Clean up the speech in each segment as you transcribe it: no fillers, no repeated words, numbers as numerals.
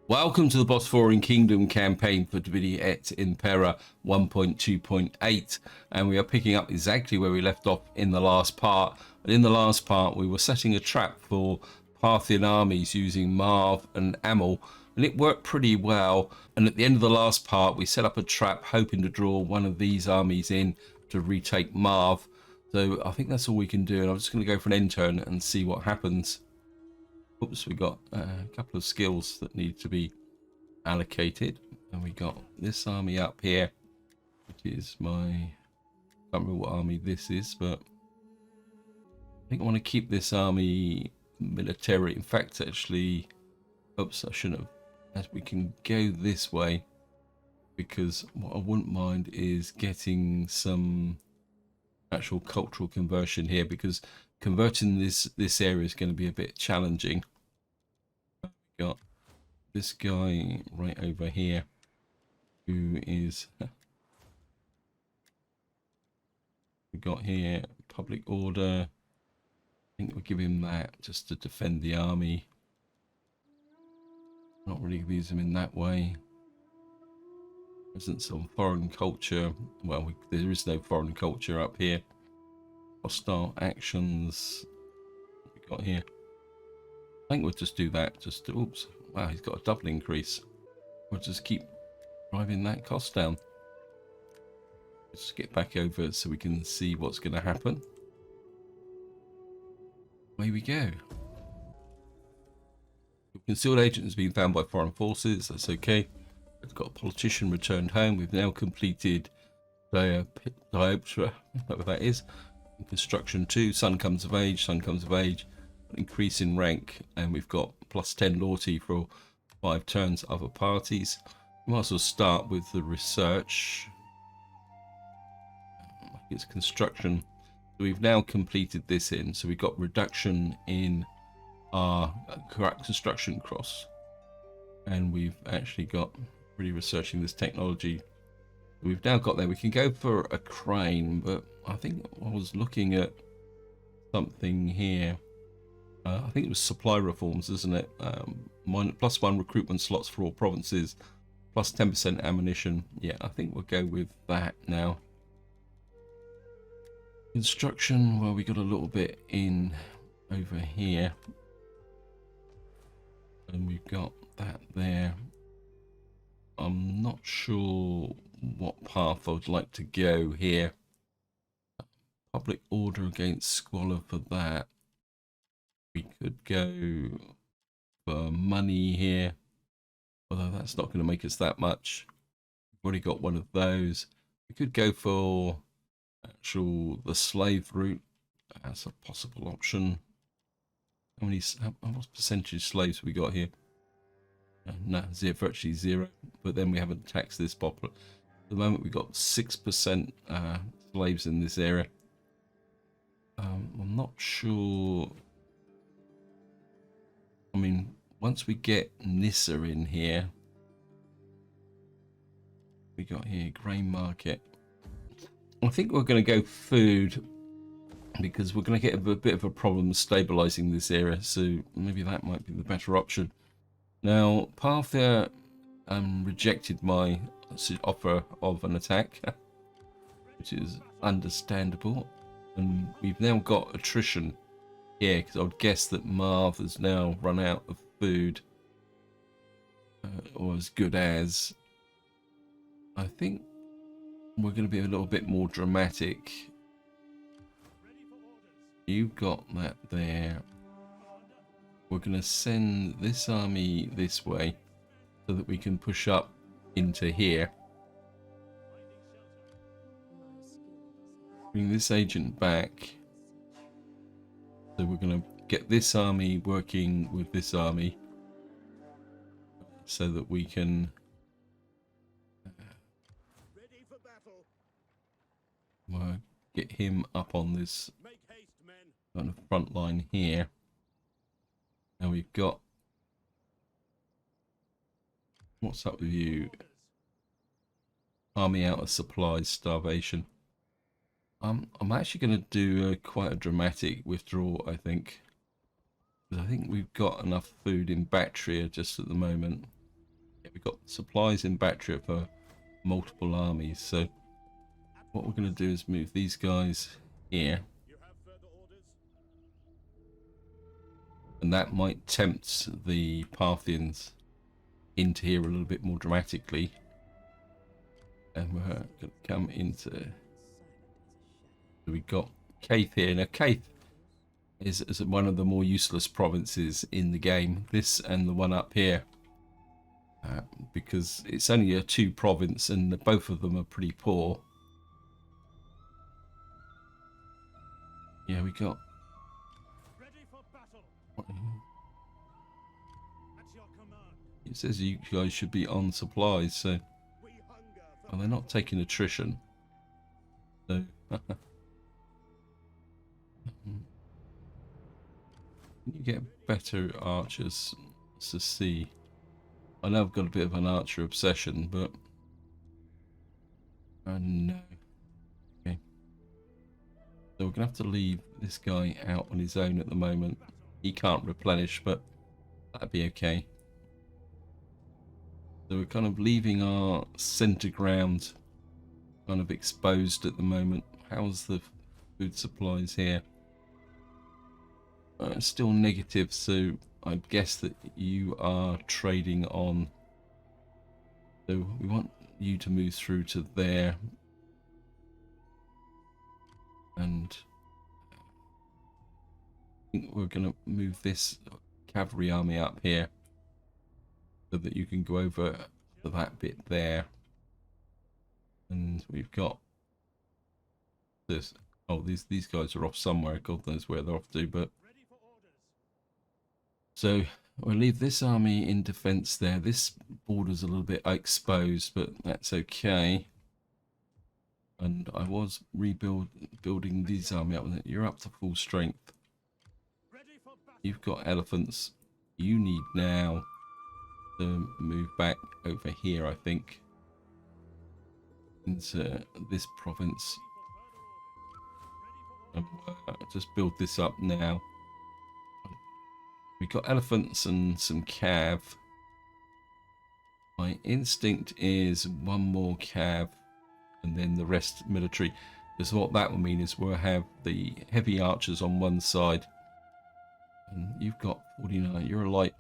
Welcome to the Bosporan Kingdom campaign for Et Impera 1.2.8, and we are picking up exactly where we left off in the last part. And in the last part we were setting a trap for Parthian armies using Marv and Amul, and it worked pretty well. And at the end of the last part we set up a trap hoping to draw one of these armies in to retake Marv. So I think that's all we can do, and I'm just going to go for an end turn and see what happens. Oops, we got a couple of skills that need to be allocated, and we got this army up here, which is my, I can't remember what army this is, but I think I want to keep this army military. In fact, actually, oops, I shouldn't have. As we can go this way, because what I wouldn't mind is getting some actual cultural conversion here, because converting this area is going to be a bit challenging. We got this guy right over here who is we got here public order. I think we'll give him that just to defend the army, not really use him in that way. Presence on foreign culture, well, there is no foreign culture up here. Hostile actions, what we got here, I think we'll just do that, just to, oops, wow, he's got a double increase. We'll just keep driving that cost down. Let's get back over so we can see what's going to happen. Away we go. Concealed agent has been found by foreign forces, that's okay. We've got a politician returned home. We've now completed Dioptra, whatever that is. Construction 2, son comes of age, increase in rank, and we've got plus 10 loyalty for 5 turns other parties. We might as well start with the research. It's construction. So we've now completed this in, so we've got reduction in our correct construction cross, and we've actually got really researching this technology. We've now got there. We can go for a crane, but I think I was looking at something here. I think it was supply reforms, isn't it? +1 recruitment slots for all provinces, plus 10% ammunition. Yeah, I think we'll go with that now. Construction, well, we got a little bit in over here, and we've got that there. I'm not sure what path I would like to go here. Public order against squalor for that. We could go for money here, although that's not going to make us that much. We've already got one of those. We could go for actual the slave route as a possible option. How what percentage slaves have we got here? No, virtually zero. But then we haven't taxed this population. At the moment we've got 6% slaves in this area. I'm not sure. I mean, once we get Nissa in here, we got here grain market. I think we're going to go food, because we're going to get a bit of a problem stabilizing this area, so maybe that might be the better option. Now, Parthia rejected my offer of an attack, which is understandable, and we've now got attrition here, because I would guess that Marv has now run out of food, or as good as. I think we're going to be a little bit more dramatic. You've got that there. We're going to send this army this way so that we can push up into here. Bring this agent back. So we're going to get this army working with this army so that we can get him up on this kind of front line here. Now we've got, what's up with you? Army out of supplies, starvation. I'm actually going to do quite a dramatic withdrawal, I think. Because I think we've got enough food in Bactria just at the moment. we've got supplies in battery for multiple armies. So what we're going to do is move these guys here. And that might tempt the Parthians into here a little bit more dramatically. And we're going to come into... So we've got Caith here. Now Caith is one of the more useless provinces in the game. This and the one up here. Because it's only a 2 province and both of them are pretty poor. Yeah, we got... It says you guys should be on supplies, so... Well, they're not taking attrition. So... You get better archers to see. I know I've got a bit of an archer obsession, but... no. Okay. So we're going to have to leave this guy out on his own at the moment. He can't replenish, but that'd be okay. So we're kind of leaving our centre ground kind of exposed at the moment. How's the food supplies here? Still negative, so I'd guess that you are trading on. So we want you to move through to there. And I think we're going to move this cavalry army up here so that you can go over to that bit there. And we've got this. Oh, these guys are off somewhere. God knows where they're off to, but so we'll leave this army in defense there. This border's a little bit exposed, but that's okay. And I was building these army up. You're up to full strength. You've got elephants. You need now to move back over here, I think, into this province. Just build this up now. We've got elephants and some cav. My instinct is one more cav and then the rest military. Because what that will mean is we'll have the heavy archers on one side. And you've got 49. You're a light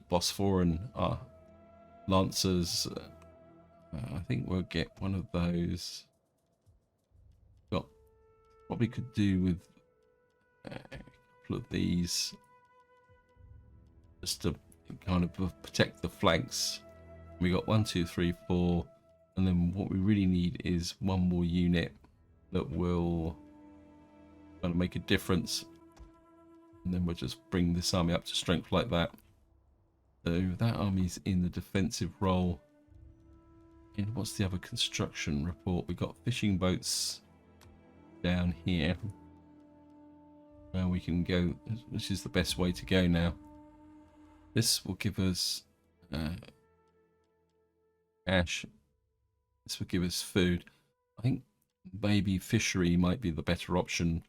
Bosporan lancers. I think we'll get one of those. Got probably could do with a couple of these. Just to kind of protect the flanks. We got 1, 2, 3, 4, and then what we really need is one more unit that will kind of make a difference, and then we'll just bring this army up to strength like that. So that army's in the defensive role. And what's the other construction report? We got fishing boats down here. Now we can go, which is the best way to go now. This will give us cash. This will give us food. I think maybe fishery might be the better option.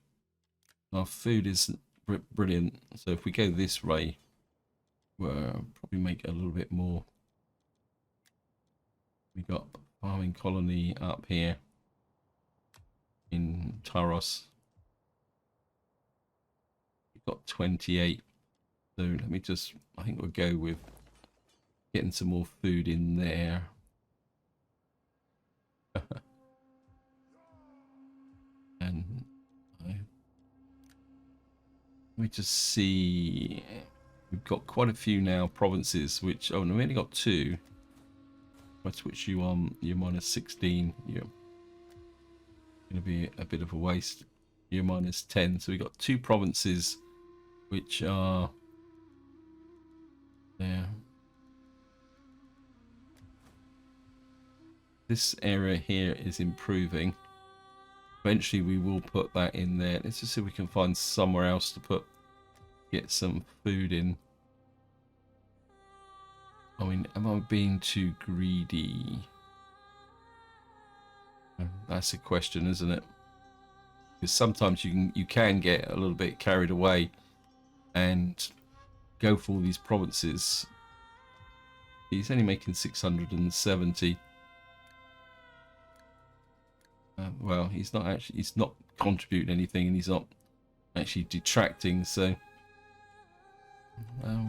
Our food is brilliant, so if we go this way, we'll probably make a little bit more. We got farming colony up here in Taros. We've got 28. So let me just, I think we'll go with getting some more food in there. And let me just see, we've got quite a few now provinces, which, oh no, we only got 2. If I switch you on, you're minus 16, you're going to be a bit of a waste. You're minus 10, so we've got 2 provinces which are there. This area here is improving. Eventually we will put that in there. Let's just see if we can find somewhere else to get some food in. I mean, am I being too greedy? That's a question, isn't it? Because sometimes you can get a little bit carried away and go for all these provinces He's only making 670. Well, he's not contributing anything, and he's not actually detracting, so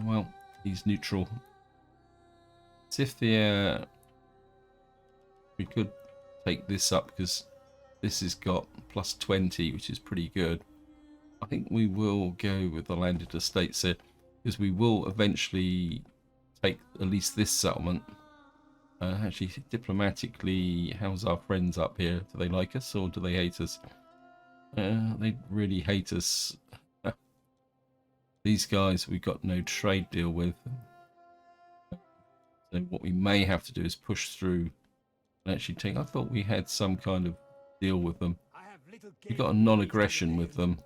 well, he's neutral. See if the we could take this up, because this has got plus 20, which is pretty good. I think we will go with the landed estates here, because we will eventually take at least this settlement. Actually, diplomatically, how's our friends up here? Do they like us or do they hate us? They really hate us. These guys we've got no trade deal with. So what we may have to do is push through and actually take... I thought we had some kind of deal with them. We've got a non-aggression with them.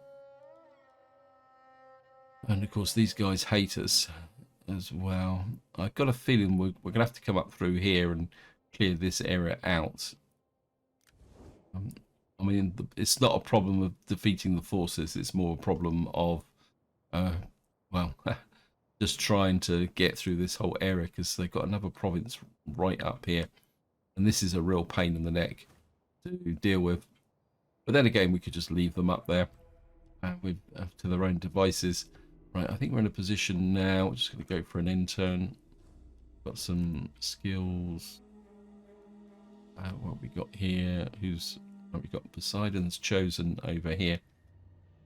And of course these guys hate us as well. I've got a feeling we're going to have to come up through here and clear this area out. I mean, it's not a problem of defeating the forces. It's more a problem of, well, just trying to get through this whole area, because they've got another province right up here. And this is a real pain in the neck to deal with. But then again, we could just leave them up there with to their own devices. Right, I think we're in a position now. We're just going to go for an intern. Got some skills. What we got here? What we got? Poseidon's chosen over here.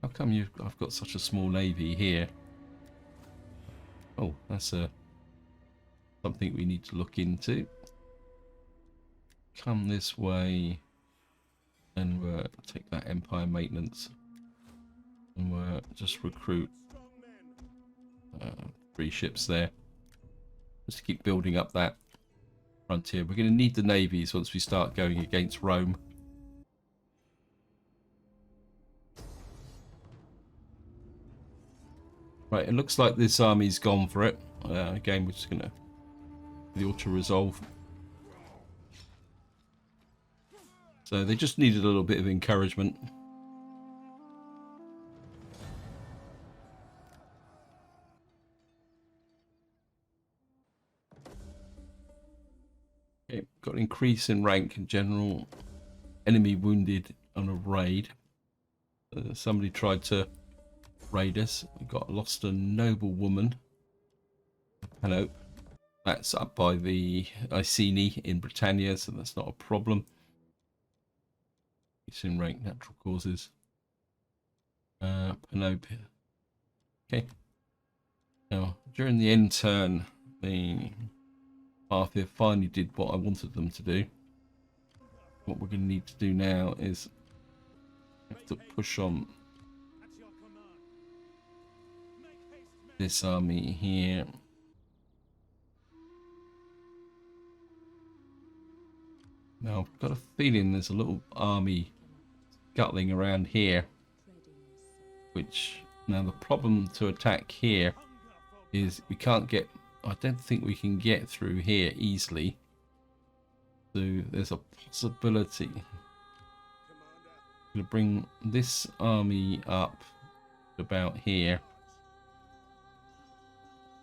How come I've got such a small navy here? Oh, that's something we need to look into. Come this way, and we'll take that Empire maintenance, and we'll just recruit 3 ships there, just to keep building up that frontier. We're going to need the navies once we start going against Rome. Right, it looks like this army's gone for it. Again, we're just going to the auto-resolve. So they just needed a little bit of encouragement. Okay, got an increase in rank in general. Enemy wounded on a raid. Somebody tried to raid us. We got lost a noble woman. Hello. That's up by the Iceni in Britannia, so that's not a problem. It's in rank, natural causes. Panopia. Okay. Now, during the end turn, the Parthia finally did what I wanted them to do. What we're going to need to do now is have to push on this army here. Now, I've got a feeling there's a little army scuttling around here, which, now the problem to attack here is we can't get, I don't think we can get through here easily. So there's a possibility. I'm going to bring this army up about here.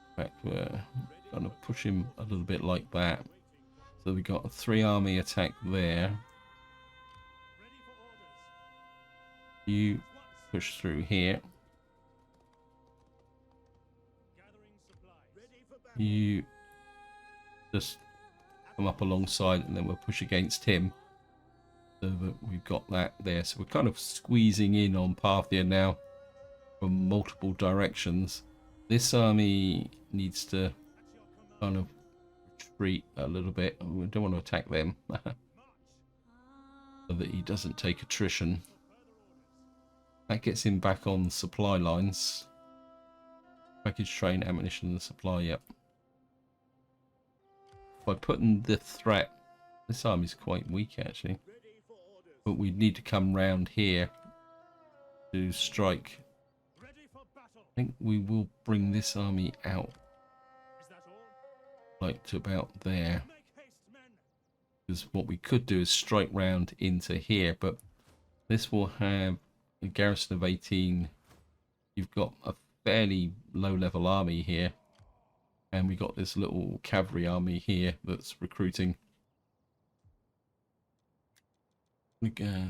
In fact, we're going to push him a little bit like that. So we got a 3-army attack there. You push through here. You just come up alongside, and then we'll push against him. So that we've got that there. So we're kind of squeezing in on Parthia now from multiple directions. This army needs to kind of retreat a little bit. We don't want to attack them. So that he doesn't take attrition. That gets him back on supply lines. Package train, ammunition and supply, yep. By putting the threat, this army's quite weak actually. But we need to come round here to strike. I think we will bring this army out like to about there. Because what we could do is strike round into here, but this will have a garrison of 18. You've got a fairly low level army here. And we got this little cavalry army here that's recruiting.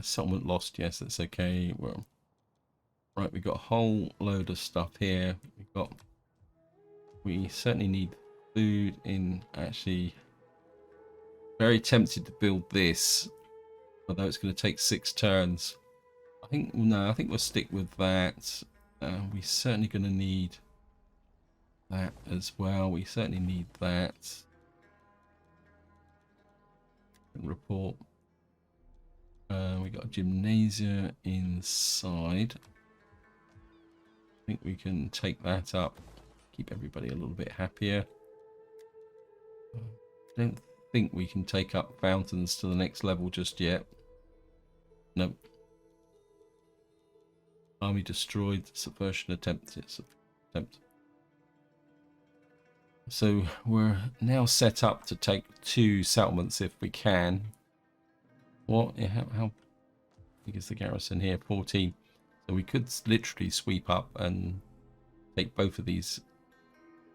Settlement lost, yes, that's okay. Well, right, we got a whole load of stuff here. We certainly need food in. Actually, very tempted to build this, although it's going to take 6 turns. I think we'll stick with that. We're certainly going to need that as well. We certainly need that. Report. We got a gymnasium inside. I think we can take that up. Keep everybody a little bit happier. Don't think we can take up fountains to the next level just yet. Nope. Army destroyed. Subversion attempt. So we're now set up to take 2 settlements if we can. What? How big is the garrison here? 14. So we could literally sweep up and take both of these.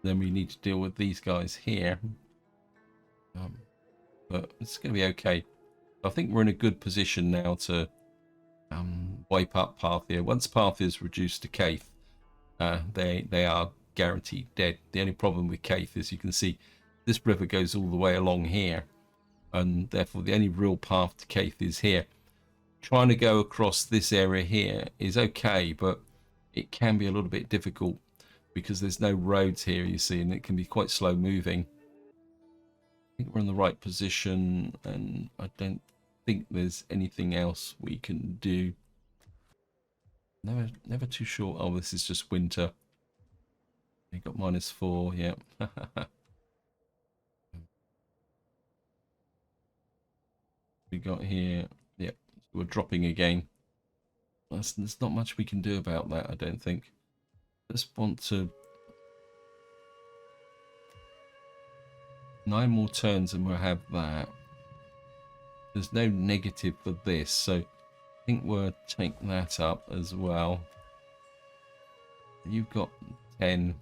Then we need to deal with these guys here. But it's going to be okay. I think we're in a good position now to wipe up Parthia. Once Parthia is reduced to Caith, they are guaranteed dead. The only problem with Caith is you can see this river goes all the way along here, and therefore the only real path to Caith is here. Trying to go across this area here is okay, but it can be a little bit difficult because there's no roads here, you see, and it can be quite slow moving. I think we're in the right position, and I don't think there's anything else we can do. Never too sure. Oh, this is just winter. We got -4, yeah. We got here, yep, we're dropping again. There's not much we can do about that, I don't think. Just want to 9 more turns and we'll have that. There's no negative for this, so I think we'll take that up as well. You've got 10.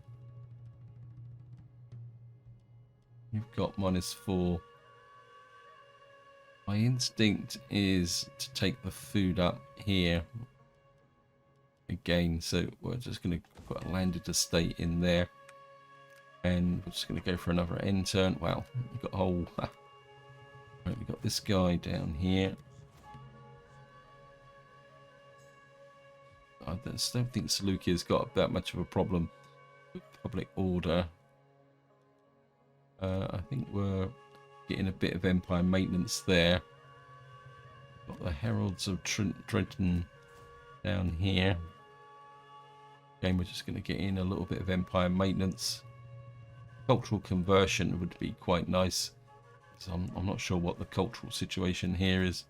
You've got -4. My instinct is to take the food up here again, so we're just going to put a landed estate in there, and we're just going to go for another end turn. Wow, we've got a whole right, we've got this guy down here. I don't think Seleucia's got that much of a problem with public order. I think we're getting a bit of empire maintenance there. Got the Heralds of Trenton down here. Again, we're just going to get in a little bit of empire maintenance. Cultural conversion would be quite nice. So I'm not sure what the cultural situation here is.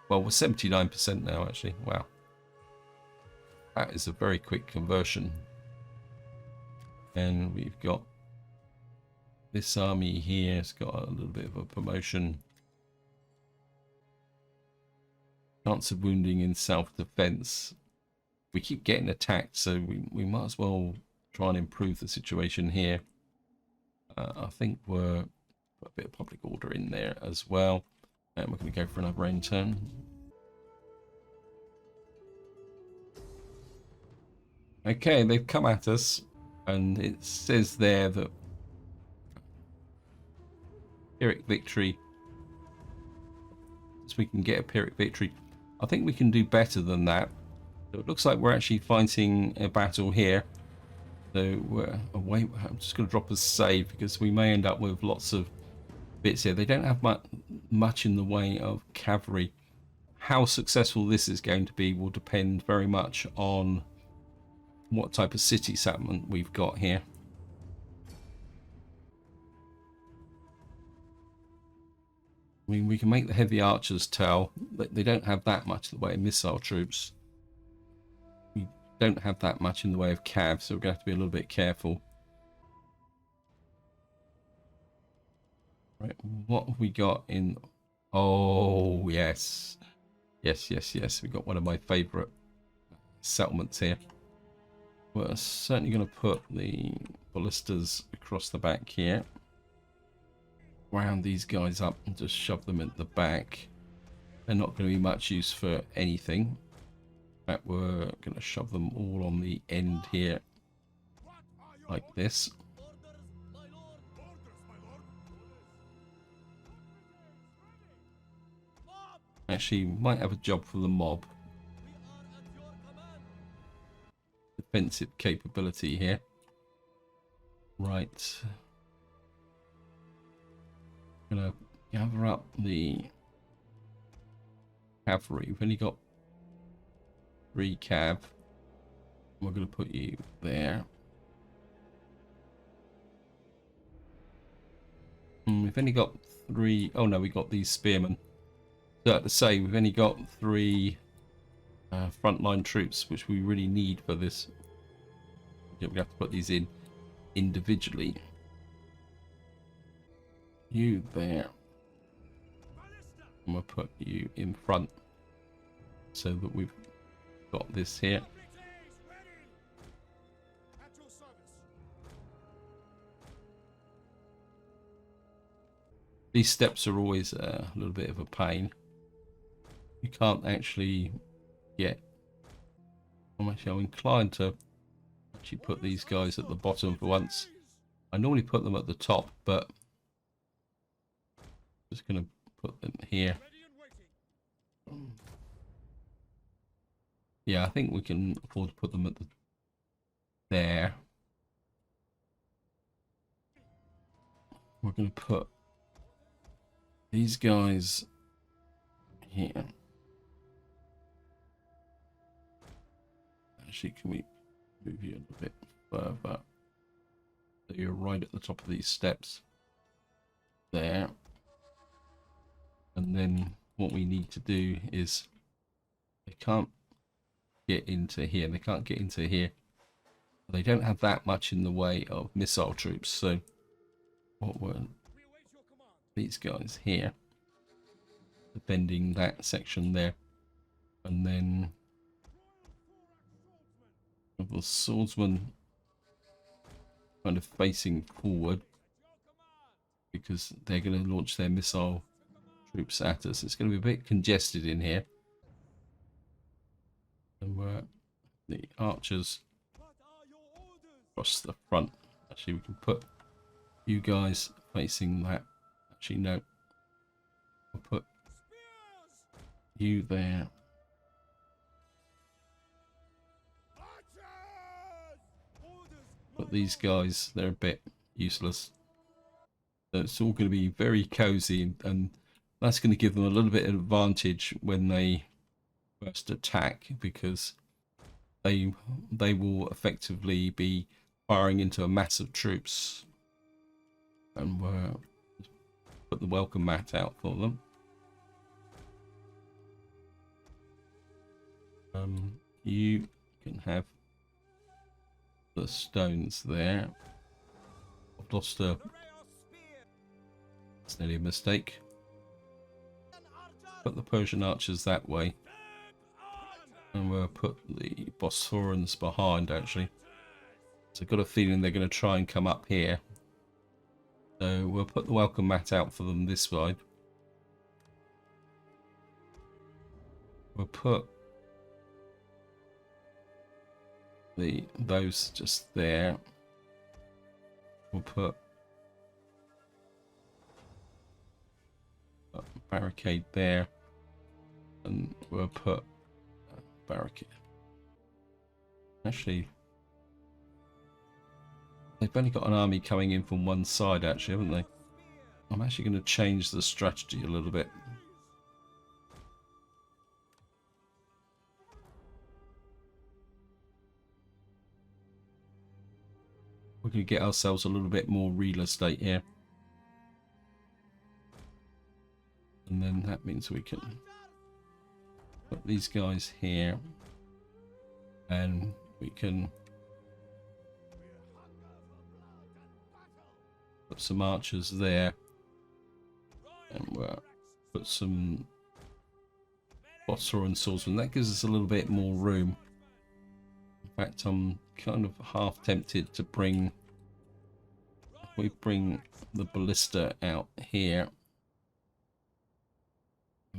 Well, we're 79% now, actually. Wow. That is a very quick conversion. And we've got this army here. It's got a little bit of a promotion. Chance of wounding in self-defense. We keep getting attacked, so we might as well try and improve the situation here. I think we're put a bit of public order in there as well. And we're going to go for another end turn. Okay, they've come at us, and it says there that Pyrrhic victory. So we can get a Pyrrhic victory. I think we can do better than that. So it looks like we're actually fighting a battle here. So we're away. I'm just going to drop a save because we may end up with lots of bits here. They don't have much in the way of cavalry. How successful this is going to be will depend very much on what type of city settlement we've got here. I mean, we can make the heavy archers tell, but they don't have that much in the way of missile troops. We don't have that much in the way of cav, so we're going to have to be a little bit careful. Right, what have we got in? Oh, yes. Yes. We've got one of my favourite settlements here. We're certainly going to put the ballistas across the back here. Round these guys up and just shove them at the back. They're not going to be much use for anything. But we're going to shove them all on the end here, like this. Actually, might have a job for the mob. Defensive capability here. Right. Gonna gather up the cavalry. We've only got 3 cav. We're gonna put you there. We've only got 3. Oh no, we got these spearmen. So to say, we've only got 3 frontline troops, which we really need for this. We have to put these in individually. You there. I'm gonna put you in front so that we've got this here. These steps are always a little bit of a pain. You can't actually get. I'm inclined to actually put these guys at the bottom for once. I normally put them at the top, but I'm just going to put them here. Yeah, I think we can afford to put them at the there. We're going to put these guys here. Actually, can we move you a little bit further? So you're right at the top of these steps. There. And then what we need to do is they can't get into here. They can't get into here. They don't have that much in the way of missile troops. So what were these guys here? Defending that section there. And then the swordsman kind of facing forward because they're going to launch their missile troops at us. It's going to be a bit congested in here. And the archers across the front. Actually, we can put you guys facing that. Actually, no. We'll put you there. But these guys, they're a bit useless. So it's all going to be very cozy, and that's going to give them a little bit of advantage when they first attack, because they will effectively be firing into a mass of troops. And we'll put the welcome mat out for them. You can have the stones there. I've lost a... It's nearly a mistake. Put the Persian archers that way. And we'll put the Bosporans behind, actually. So I've got a feeling they're going to try and come up here. So we'll put the welcome mat out for them this side. We'll put those just there. We'll put a barricade there, and we'll put a barricade. Actually, they've only got an army coming in from one side, actually, haven't they? I'm actually going to change the strategy a little bit. We're going to get ourselves a little bit more real estate here. And then that means we can put these guys here. And we can put some archers there. And we'll put some Bosporan swordsmen. That gives us a little bit more room. In fact, I'm kind of half tempted to bring We bring the ballista out here.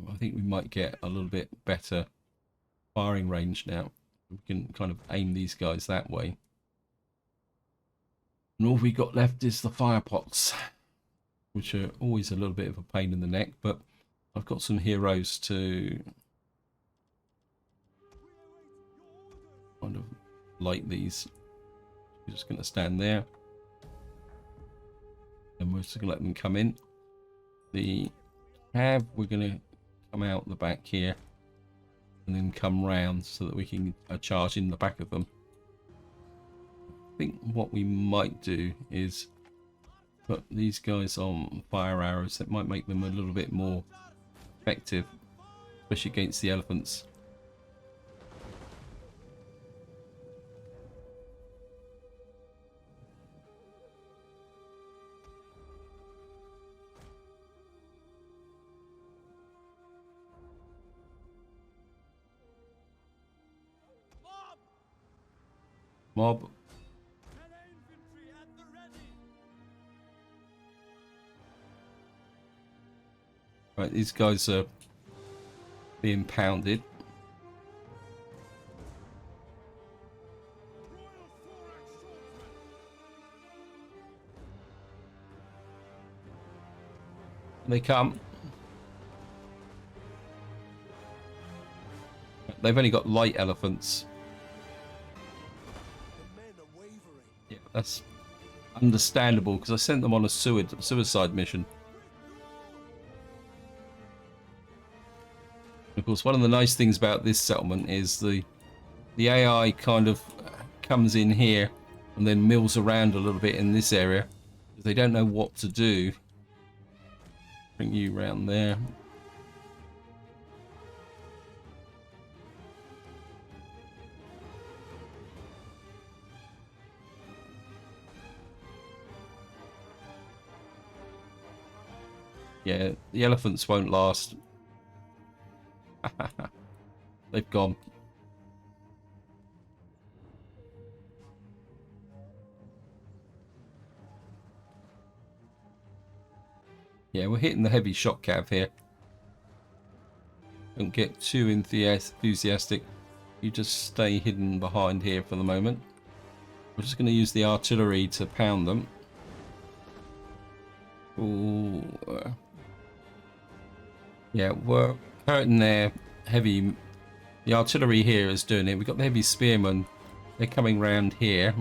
I think we might get a little bit better firing range now. We can kind of aim these guys that way. And all we got left is the fire pots, which are always a little bit of a pain in the neck, but I've got some heroes to kind of light these. We're just going to stand there. And we're just going to let them come in. The cab, we're going to come out the back here and then come round so that we can charge in the back of them. I think what we might do is put these guys on fire arrows. That might make them a little bit more effective, especially against the elephants. Mob. Right, these guys are being pounded. They come. They've only got light elephants. Yeah, that's understandable because I sent them on a suicide mission. Of course, one of the nice things about this settlement is the AI kind of comes in here and then mills around a little bit in this area. They don't know what to do. Bring you round there. Yeah, the elephants won't last. They've gone. Yeah, we're hitting the heavy shot cav here. Don't get too enthusiastic. You just stay hidden behind here for the moment. We're just going to use the artillery to pound them. Ooh. Yeah, we're hurting their heavy. The artillery here is doing it. We've got the heavy spearmen. They're coming round here.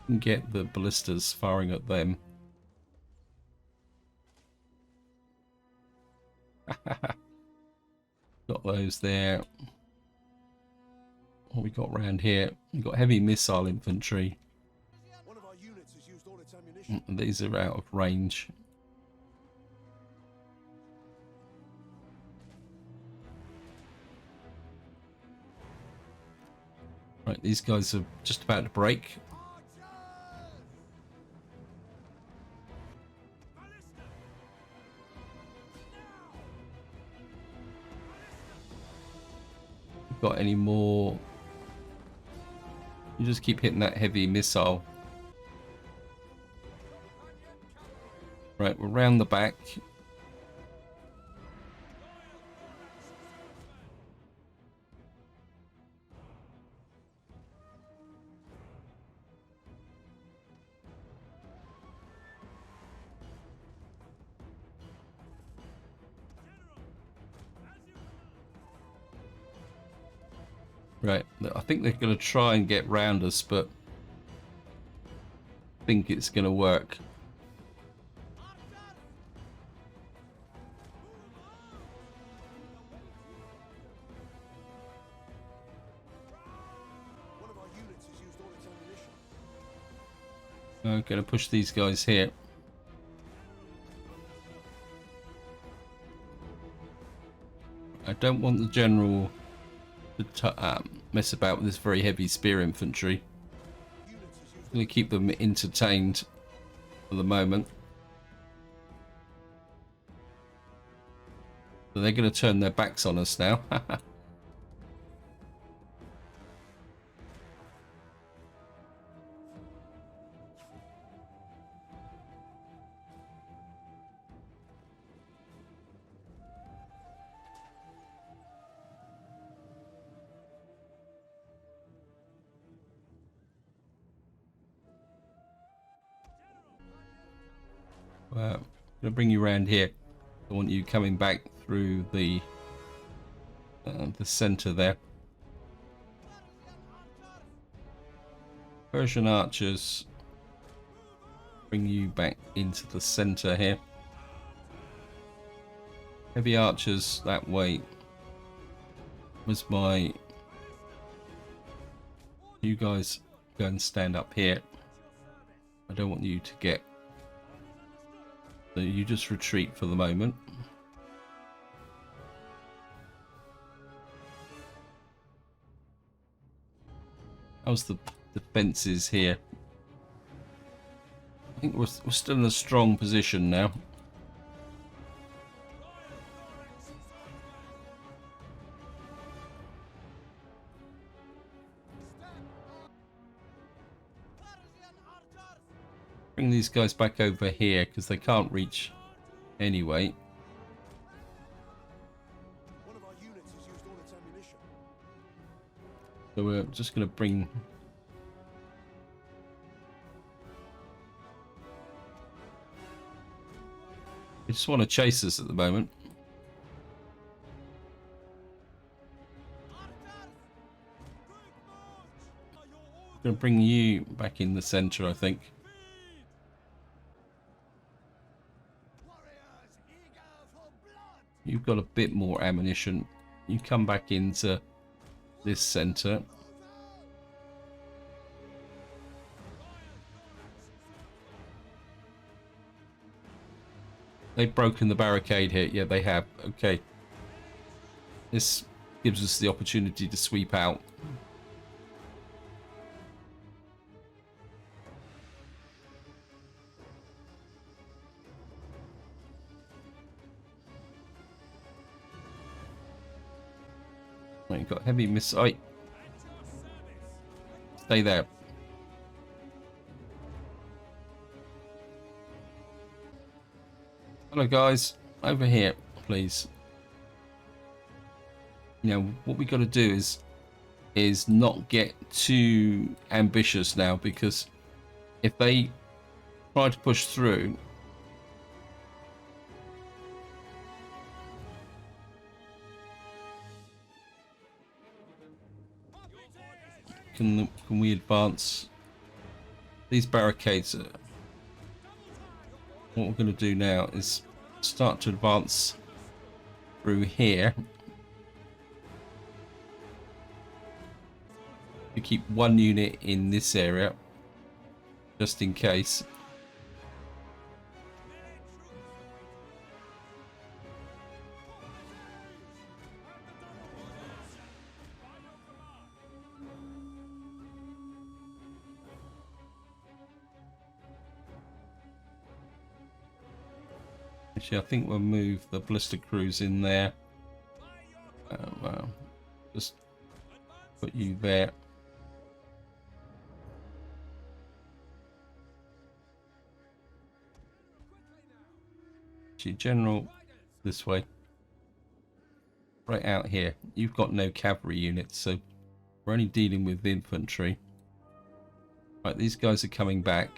And get the ballistas firing at them. Got those there. What we got round here? We've got heavy missile infantry. One of our units has used all its ammunition. These are out of range. Right, these guys are just about to break. Got any more? You just keep hitting that heavy missile. Right, we're round the back. Right, I think they're going to try and get round us, but I think it's going to work. One of our units has used all its ammunition. I'm going to push these guys here. I don't want the general to mess about with this very heavy spear infantry. I'm going to keep them entertained for the moment. So they're going to turn their backs on us now. I'm going to bring you around here. I want you coming back through the center there. Persian archers, bring you back into the center here. Heavy archers that way. Was my... You guys go and stand up here. I don't want you to get... So you just retreat for the moment. How's the defenses here? I think we're still in a strong position now. Bring these guys back over here because they can't reach anyway. One of our units has used all its ammunition. So we're just going to bring... They just want to chase us at the moment. I'm going to bring you back in the center, I think. You've got a bit more ammunition. You come back into this center. They've broken the barricade here. Yeah, they have. Okay. This gives us the opportunity to sweep out. Right, you've got heavy missile. Stay there. Hello guys, over here, please. Now, what we got to do is not get too ambitious now, because if they try to push through, can we advance these barricades? What we're going to do now is start to advance through here. We keep one unit in this area, just in case. Actually, I think we'll move the ballista crews in there. Just put you there. Actually, general, this way. Right out here. You've got no cavalry units, so we're only dealing with infantry. Right, these guys are coming back.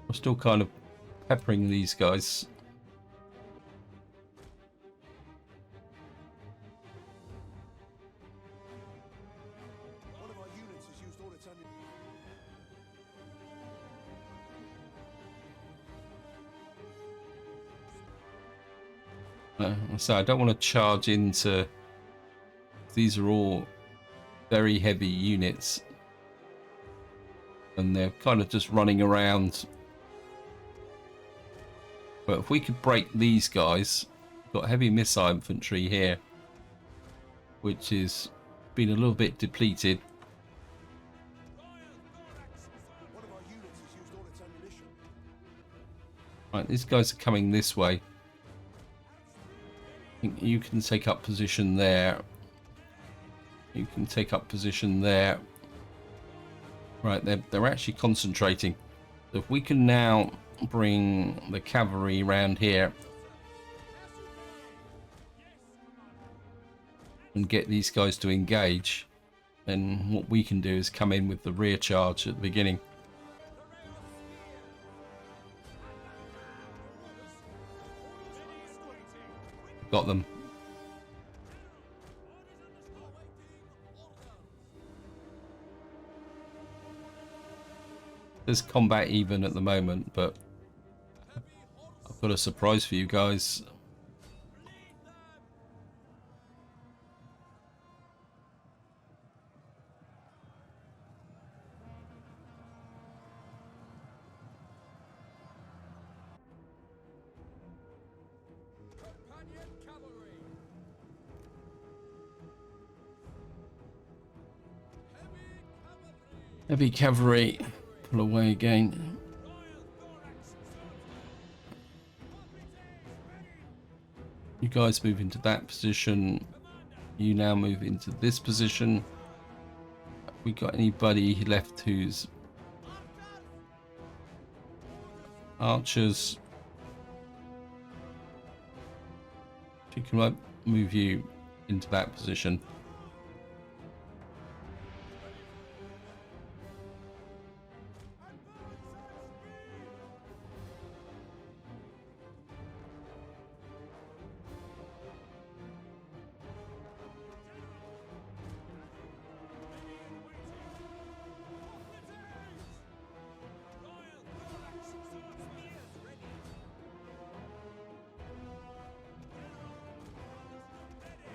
We're still kind of peppering these guys. One of our units has used all its ammunition. So I don't want to charge into... These are all very heavy units. And they're kind of just running around. But if we could break these guys, we've got heavy missile infantry here. which is been a little bit depleted. One of our units has used all its ammunition. Right, these guys are coming this way. I think you can take up position there. You can take up position there. Right, they're actually concentrating. So if we can now bring the cavalry around here and get these guys to engage, then what we can do is come in with the rear charge at the beginning. Got them. There's combat even at the moment, but I've got a surprise for you guys. Companion cavalry. Heavy cavalry, pull away again. You guys move into that position. You now move into this position. We got anybody left who's archers? You can move you into that position.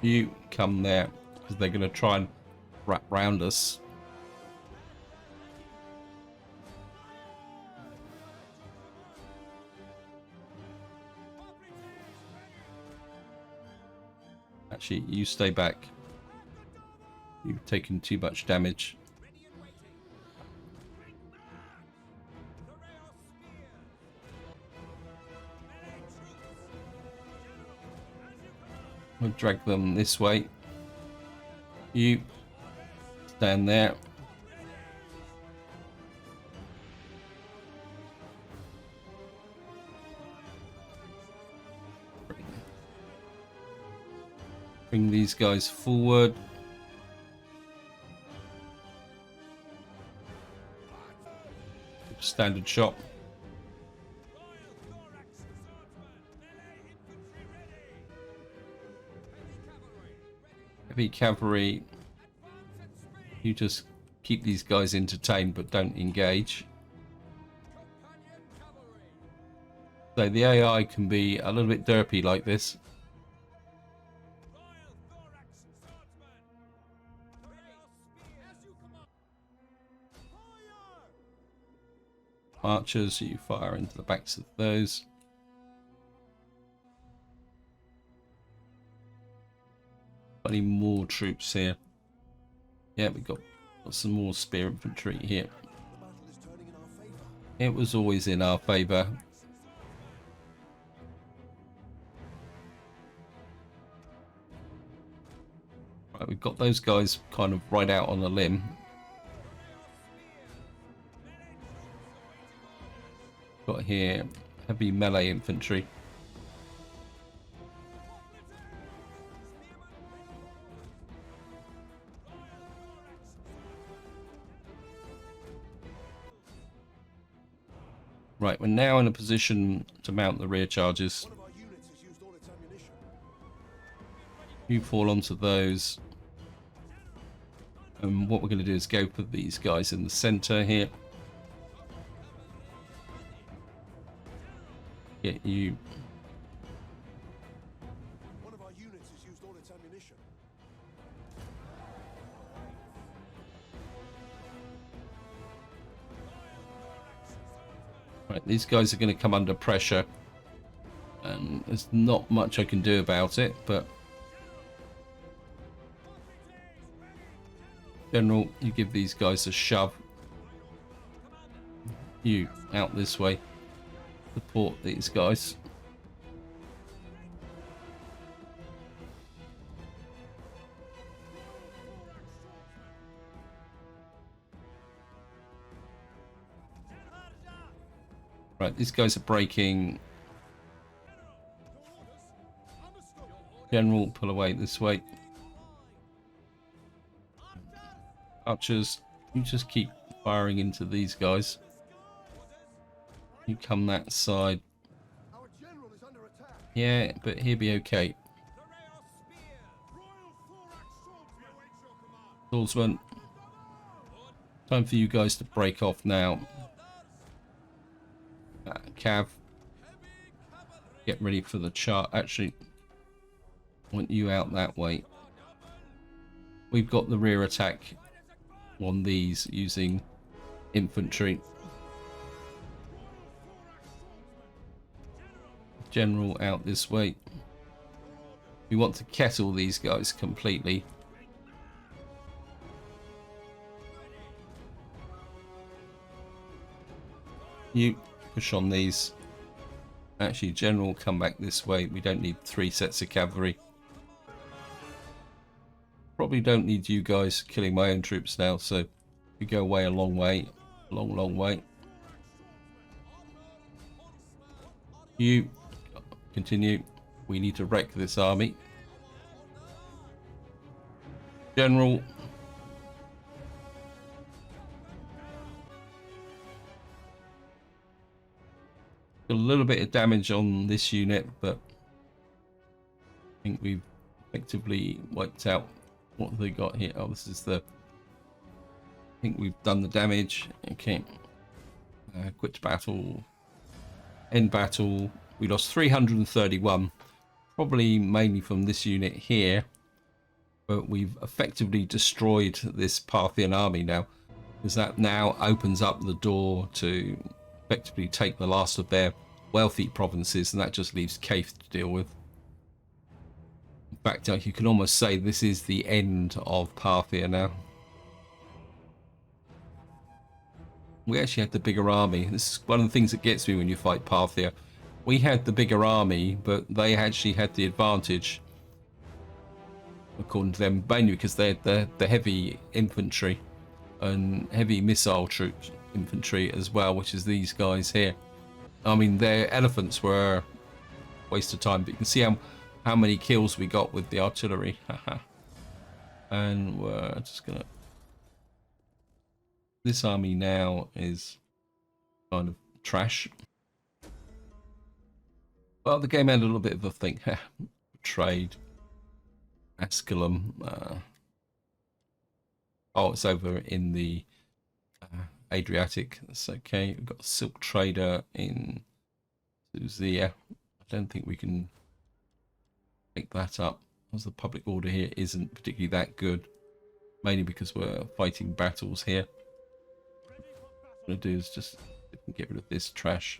You come there because they're going to try and wrap round us. Actually, you stay back. You've taken too much damage. We'll drag them this way. You stand there. Bring these guys forward. Standard shot. Heavy cavalry. You just keep these guys entertained but don't engage. So the AI can be a little bit derpy like this. Archers, you fire into the backs of those. Any more troops here? Yeah, we've got some more spear infantry here. The battle is turning in our favor. It was always in our favor. Right, we've got those guys kind of right out on a limb. Got here heavy melee infantry. Right, we're now in a position to mount the rear charges. One of our units has used all its ammunition. You fall onto those. And what we're going to do is go for these guys in the center here. Get you. One of our units has used all its ammunition. Right, these guys are going to come under pressure. And there's not much I can do about it, but General, you give these guys a shove. You out this way. Support these guys. Right, these guys are breaking. General, pull away this way. Archers, you just keep firing into these guys. You come that side. Our general is under attack. Yeah, but he'll be okay. Swordsman, time for you guys to break off now. Cav, get ready for the chart. Actually, I want you out that way. We've got the rear attack on these using infantry. General out this way. We want to kettle these guys completely. You push on these. Actually, General, come back this way. We don't need 3 sets of cavalry. Probably don't need you guys killing my own troops now, so we go away a long way. Long way. You continue. We need to wreck this army. General, got a little bit of damage on this unit, but I think we've effectively wiped out. What have they got here? Oh, this is the... I think we've done the damage. Okay. Quit battle. End battle. We lost 331. Probably mainly from this unit here. But we've effectively destroyed this Parthian army now. Because that now opens up the door to effectively take the last of their wealthy provinces. And that just leaves Caith to deal with. In fact, you can almost say this is the end of Parthia now. We actually had the bigger army. This is one of the things that gets me when you fight Parthia. We had the bigger army, but they actually had the advantage, according to them, mainly because they had the heavy infantry and heavy missile troops infantry as well, which is these guys here. I mean, their elephants were a waste of time, but you can see how many kills we got with the artillery. And we're just gonna... This army now is kind of trash. Well, the game had a little bit of a thing. Trade. Asculum. Oh, it's over in the Adriatic. That's okay. We've got a silk trader in Suzia. I don't think we can pick that up, as the public order here isn't particularly that good, mainly because we're fighting battles here. What I'm going to do is just get rid of this trash.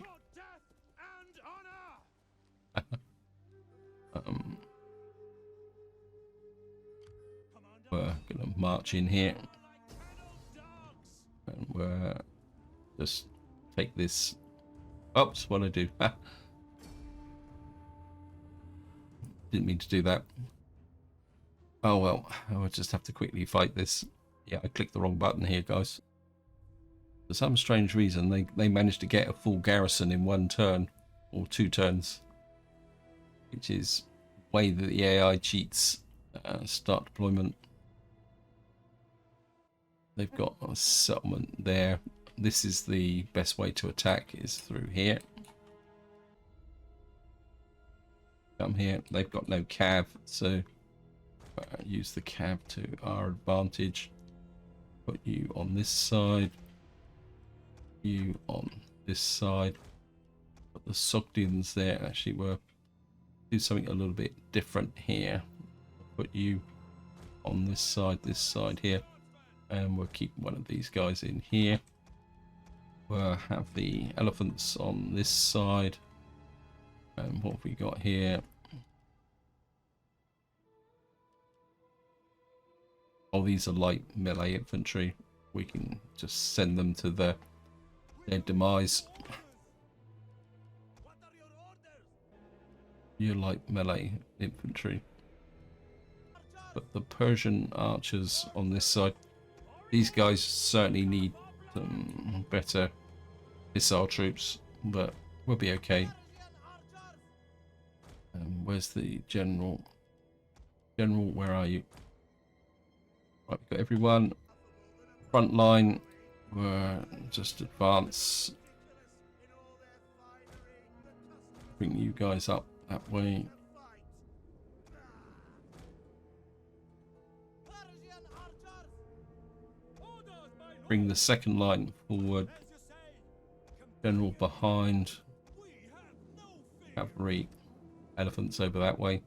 We're going to march in here and we're just take this. Oops, what did I do? Didn't mean to do that. Oh well, I'll just have to quickly fight this. Yeah, I clicked the wrong button here, guys. For some strange reason, they managed to get a full garrison in 1 turn, or 2 turns, which is the way that the AI cheats. Start deployment. They've got a settlement there. This is the best way to attack, is through here. Come here. They've got no cav, so use the cav to our advantage. Put you on this side. You on this side. Put the Sogdians there. Actually, we'll do something a little bit different here. Put you on this side here. And we'll keep one of these guys in here. We'll have the elephants on this side. And what have we got here? Oh, these are light melee infantry. We can just send them to their demise. What are your orders? You light melee infantry. But the Persian archers on this side, these guys certainly need some better missile troops, but we'll be okay. Where's the general? General, where are you? Right, we've got everyone. Front line. We're just advance. Bring you guys up that way. Bring the second line forward. General behind. Cavalry. Elephants over that way.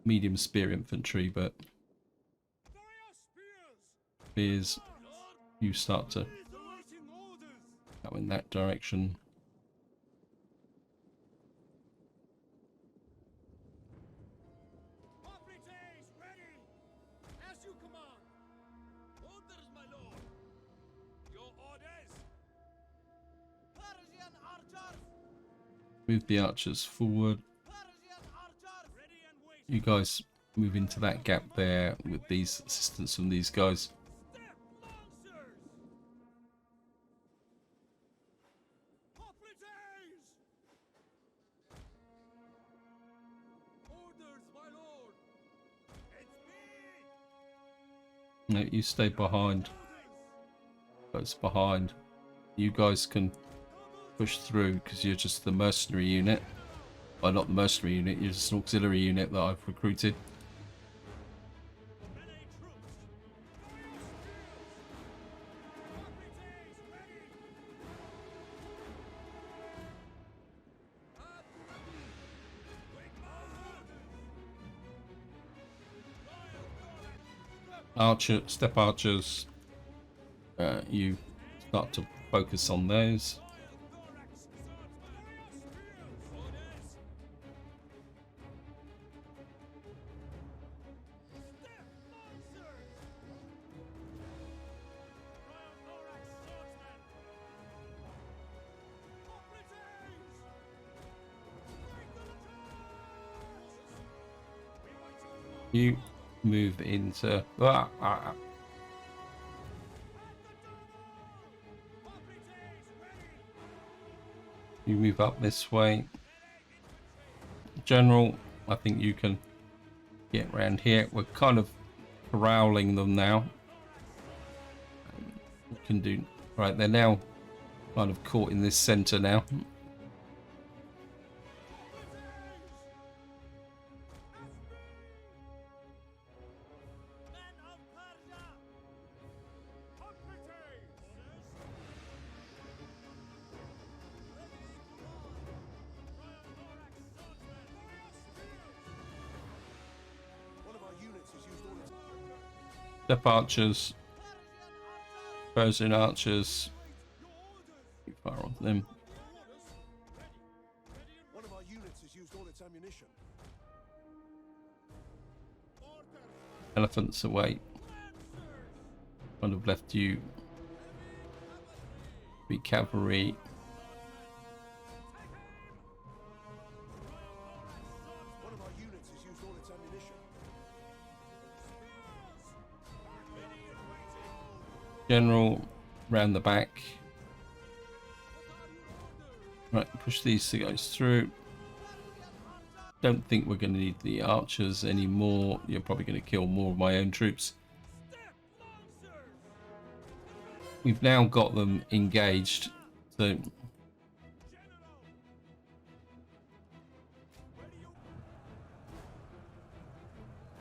Medium spear infantry, but spears, you start to go in that direction. Move the archers forward. You guys move into that gap there with these assistance from these guys. No, you stay behind. Close behind. You guys can push through because you're just the mercenary unit. Well, not the mercenary unit, you're just an auxiliary unit that I've recruited. Archer, step archers, you start to focus on those. You move into you move up this way. General, I think you can get around here. We're kind of corralling them now. We can do right. They're now kind of caught in this center now. Step archers, Persian archers, too far off them. One of our units has used all its ammunition. Elephants away. Kind of left you. Be cavalry. One of our units has used all its ammunition. General, round the back. Right, push these guys through. Don't think we're going to need the archers anymore. You're probably going to kill more of my own troops. We've now got them engaged, so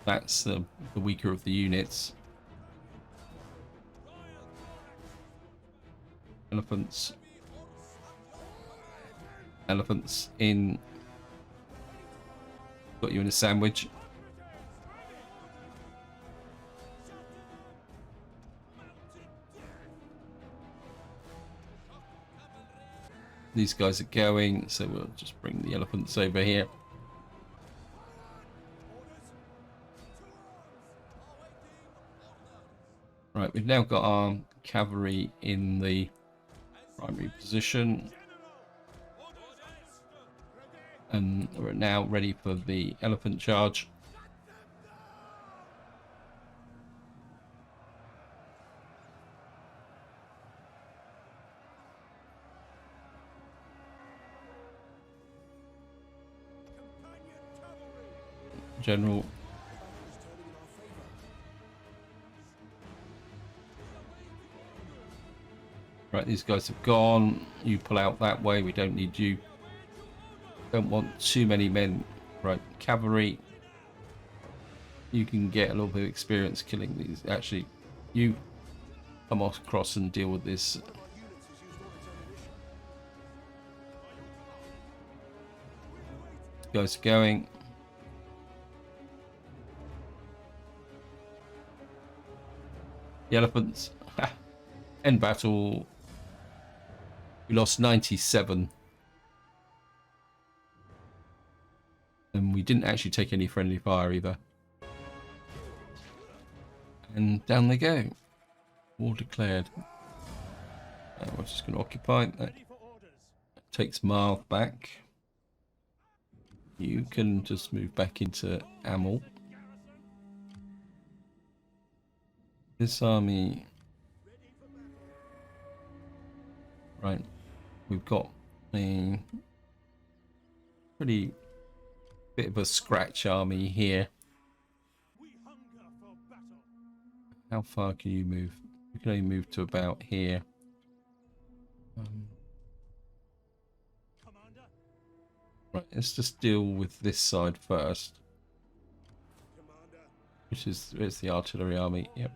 that's the weaker of the units. Elephants in. Got you in a sandwich. These guys are going, so we'll just bring the elephants over here. Right, we've now got our cavalry in the primary position, and we're now ready for the elephant charge. General. Right, these guys have gone. You pull out that way. We don't need you. Don't want too many men. Right, cavalry. You can get a little bit of experience killing these. Actually, you come across and deal with this. Guys are going. The elephants. End battle. We lost 97. And we didn't actually take any friendly fire either. And down they go. War declared. We're just going to occupy that. Takes Marv back. You can just move back into Amul. This army. Right. We've got a pretty bit of a scratch army here. How far can you move? You can only move to about here. Right, let's just deal with this side first. Which is, where's the artillery army? Yep.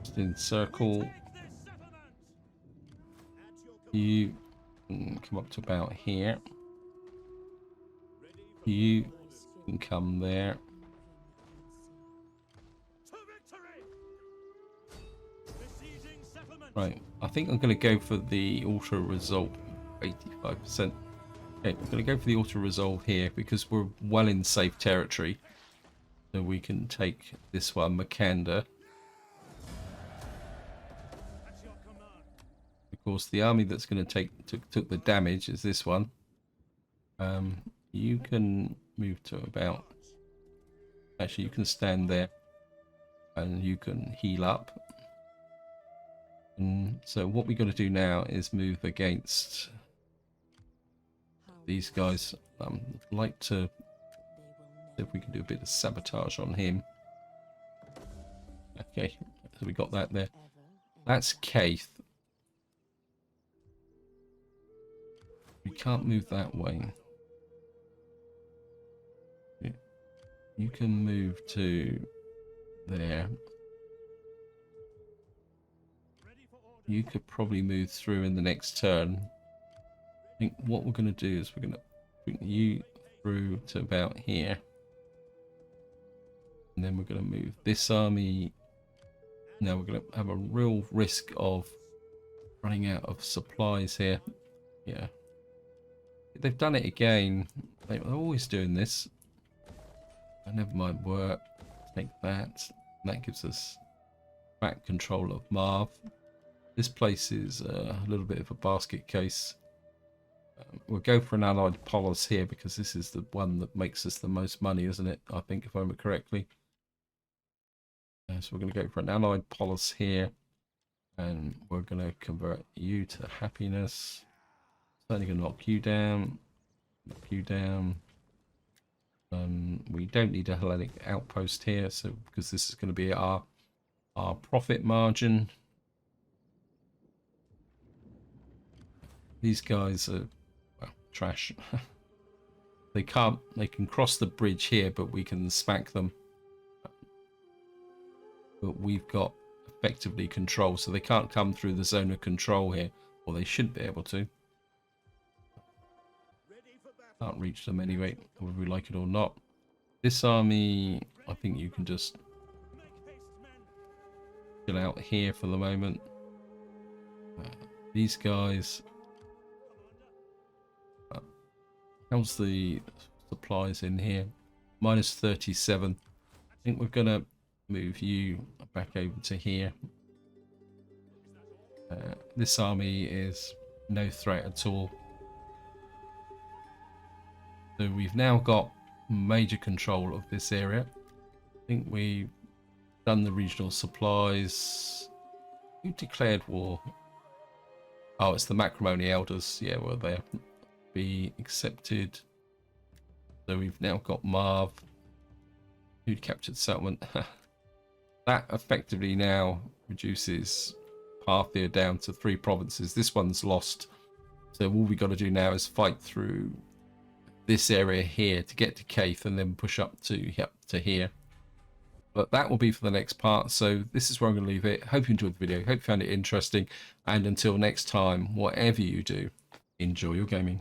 Just encircle. You come up to about here. You can come there. Right, I think I'm going to go for the auto resolve 85%. Okay, we're going to go for the auto resolve here because we're well in safe territory. So we can take this one, Makanda. Of course, the army that's going to took the damage is this one. You can move to about. Actually, you can stand there, and you can heal up. And so what we're going to do now is move against these guys. I'd like to see if we can do a bit of sabotage on him. Okay, so we got that there. That's Kaith. We can't move that way. You can move to there. You could probably move through in the next turn. I think what we're going to do is we're going to bring you through to about here. And then we're going to move this army. Now we're going to have a real risk of running out of supplies here. Yeah. They've done it again. They're always doing this. Oh, never mind work. Take that. That gives us back control of Marv. This place is a little bit of a basket case. We'll go for an allied polis here because this is the one that makes us the most money, isn't it? I think, if I remember correctly. So we're going to go for an allied polis here. And we're going to convert you to happiness. Certainly going to knock you down. Knock you down. We don't need a Hellenic outpost here, so because this is going to be our profit margin. These guys are, well, trash. They can cross the bridge here, but we can smack them. But we've got effectively control, so they can't come through the zone of control here, or they should be able to. Can't reach them anyway, whether we like it or not. This army, I think you can just chill out here for the moment. These guys. How's the supplies in here? minus 37. I think we're gonna move you back over to here. This army is no threat at all. So we've now got major control of this area. I think we've done the regional supplies. Who declared war? Oh, it's the Macrimony Elders. Yeah, well, they'll be accepted. So we've now got Marv, who captured settlement. That effectively now reduces Parthia down to 3 provinces. This one's lost. So all we got to do now is fight through this area here to get to Caith and then push up to here. But that will be for the next part. So this is where I'm going to leave it. Hope you enjoyed the video. Hope you found it interesting. And until next time, whatever you do, enjoy your gaming.